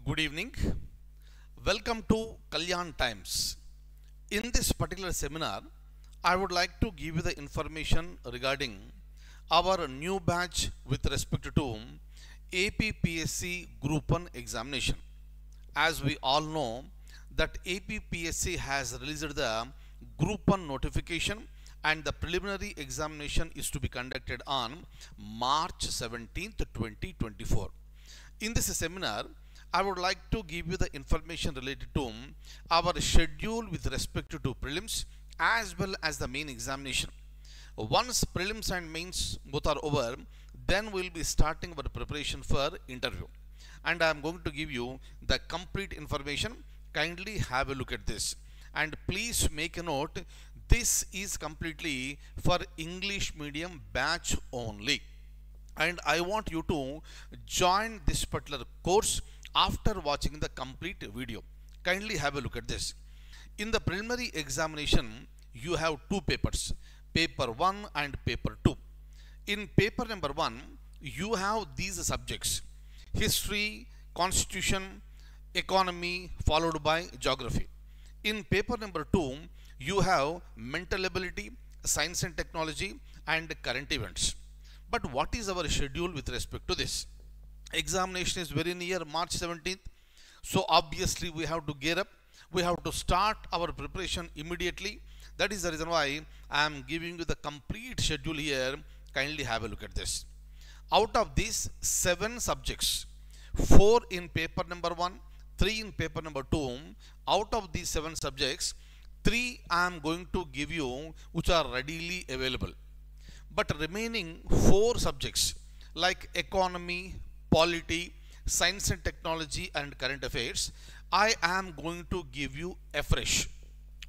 Good evening. Welcome to Kalyan Times. In this particular seminar, I would like to give you the information regarding our new batch with respect to APPSC Group 1 examination. As we all know that APPSC has released the Group 1 notification and the preliminary examination is to be conducted on March 17th, 2024. In this seminar, I would like to give you the information related to our schedule with respect to prelims as well as the main examination. Once prelims and mains both are over, then we will be starting our preparation for interview. And I am going to give you the complete information. Kindly have a look at this. And please make a note, this is completely for English medium batch only. And I want you to join this particular course after watching the complete video. Kindly have a look at this. In the preliminary examination, you have two papers, paper 1 and paper 2. In paper number 1, you have these subjects: history, constitution, economy, followed by geography. In paper number 2, you have mental ability, science and technology, and current events. But what is our schedule with respect to this? Examination is very near, March 17th. So obviously we have to gear up. We have to start our preparation immediately. That is the reason why I am giving you the complete schedule here. Kindly have a look at this. Out of these 7 subjects, 4 in paper number 1, 3 in paper number 2, out of these 7 subjects, 3 I am going to give you which are readily available. But remaining 4 subjects like economy, polity, science and technology, and current affairs, I am going to give you afresh.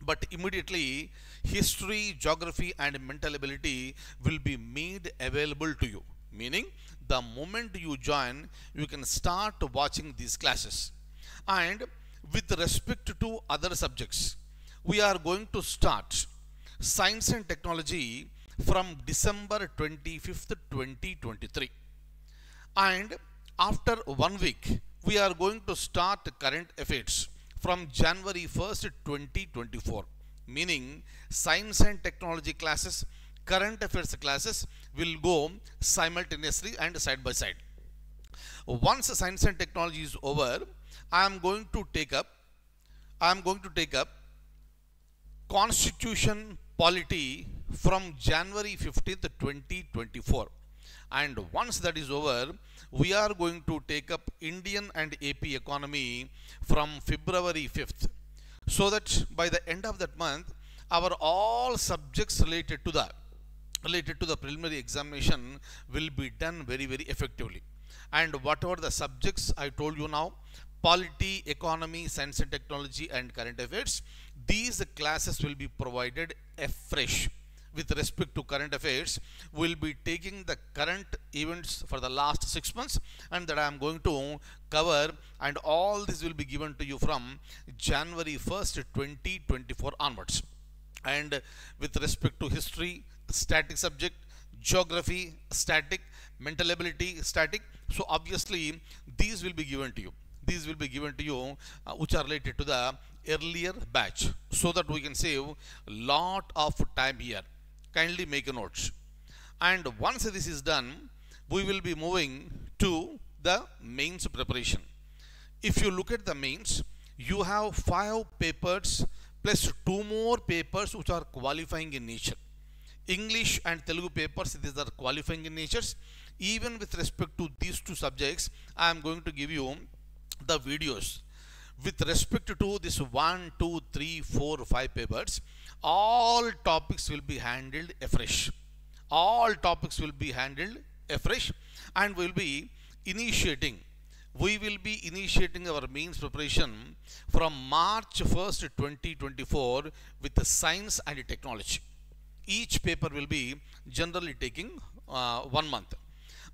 But immediately history, geography, and mental ability will be made available to you. Meaning the moment you join, you can start watching these classes. And with respect to other subjects, we are going to start science and technology from December 25th, 2023. And after 1 week, we are going to start current affairs from January 1st, 2024. Meaning science and technology classes, current affairs classes will go simultaneously and side by side. Once science and technology is over, I am going to take up constitution polity from January 15th, 2024. And once that is over, we are going to take up Indian and AP economy from February 5th. So that by the end of that month, our all subjects related to the preliminary examination will be done very, very effectively. And whatever the subjects I told you now, polity, economy, science and technology, and current affairs, these classes will be provided afresh. With respect to current affairs, we will be taking the current events for the last 6 months, and that I am going to cover, and all this will be given to you from January 1st, 2024 onwards. And with respect to history, static subject, geography, static, mental ability, static. So obviously these will be given to you. These will be given to you which are related to the earlier batch, so that we can save lot of time here. Kindly make a note. And once this is done, we will be moving to the mains preparation. If you look at the mains, you have 5 papers plus 2 more papers which are qualifying in nature. English and Telugu papers, these are qualifying in nature. Even with respect to these 2 subjects, I am going to give you the videos. With respect to this 1, 2, 3, 4, 5 papers, all topics will be handled afresh. All topics will be handled afresh, and we will be initiating our mains preparation from March 1st, 2024 with the science and technology. Each paper will be generally taking 1 month.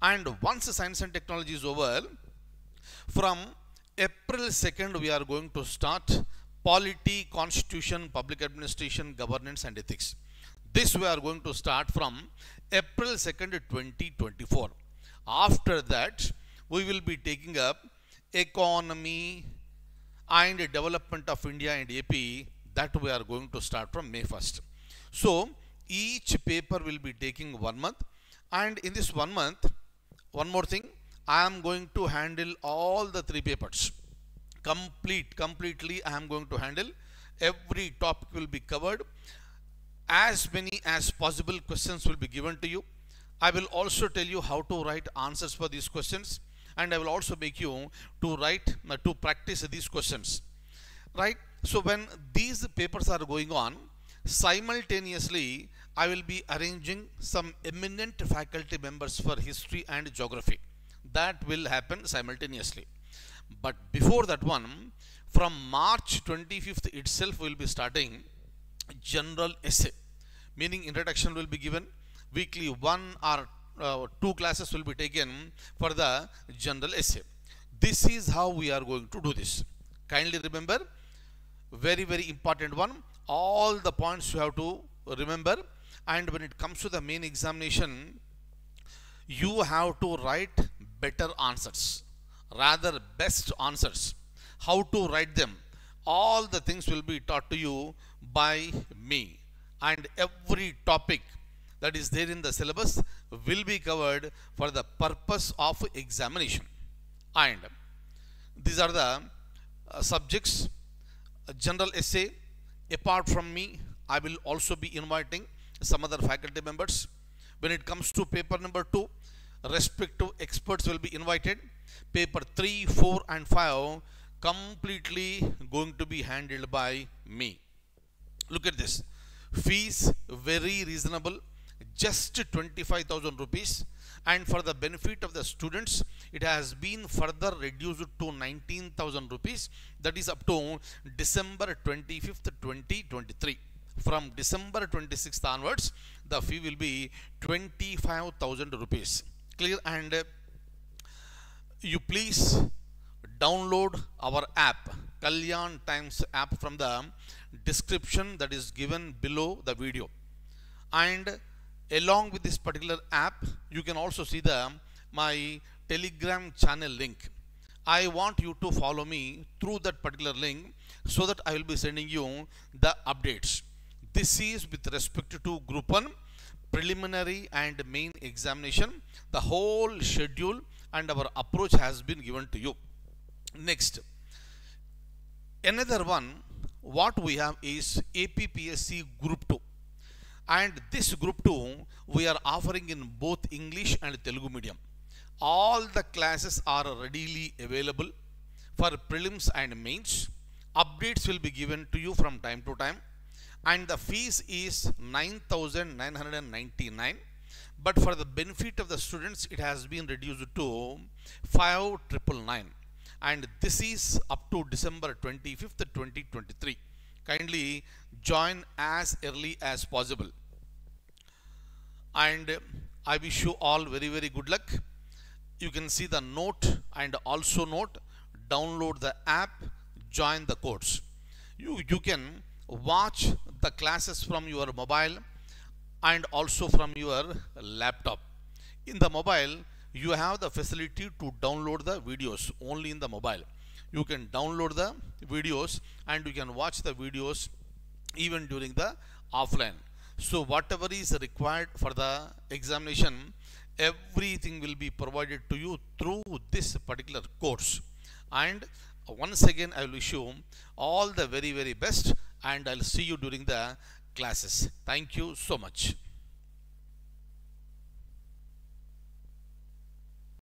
And once science and technology is over, from April 2nd, we are going to start polity, constitution, public administration, governance, and ethics. This we are going to start from April 2nd, 2024. After that, we will be taking up economy and development of India and AP, that we are going to start from May 1st. So each paper will be taking 1 month, and in this 1 month, one more thing, I am going to handle all the 3 papers. Completely I am going to handle. Every topic will be covered. As many as possible questions will be given to you. I will also tell you how to write answers for these questions, and I will also make you to practice these questions. Right? So when these papers are going on, simultaneously I will be arranging some eminent faculty members for history and geography. That will happen simultaneously. But before that one, from March 25th itself, we will be starting general essay, meaning introduction will be given. Weekly 1 or 2 classes will be taken for the general essay. This is how we are going to do this. Kindly remember, very important one. All the points you have to remember, and when it comes to the main examination, you have to write better answers, rather best answers. How to write them, all the things will be taught to you by me, and every topic that is there in the syllabus will be covered for the purpose of examination. And these are the subjects. General essay, apart from me, I will also be inviting some other faculty members. When it comes to paper number 2, respective experts will be invited. Paper 3, 4 and 5 completely going to be handled by me. Look at this. Fees very reasonable, just 25,000 rupees, and for the benefit of the students, it has been further reduced to 19,000 rupees. That is up to December 25th, 2023. From December 26th onwards, the fee will be 25,000 rupees. Clear? And you please download our app, Kalyan Times app, from the description that is given below the video. And along with this particular app, you can also see my Telegram channel link. I want you to follow me through that particular link, so that I will be sending you the updates. This is with respect to Group 1 preliminary and main examination. The whole schedule and our approach has been given to you. Next, another one what we have is APPSC Group 2, and this Group 2 we are offering in both English and Telugu medium. All the classes are readily available for prelims and mains. Updates will be given to you from time to time, and the fees is 9,999, but for the benefit of the students, it has been reduced to 5,999, and this is up to December 25th, 2023. Kindly join as early as possible, and I wish you all very good luck. You can see the note, and also note, download the app, join the course. You can watch the classes from your mobile and also from your laptop. In the mobile, you have the facility to download the videos only in the mobile. You can download the videos and you can watch the videos even during the offline. So whatever is required for the examination, everything will be provided to you through this particular course. And once again, I will wish you all the very best, and I'll see you during the classes. Thank you so much.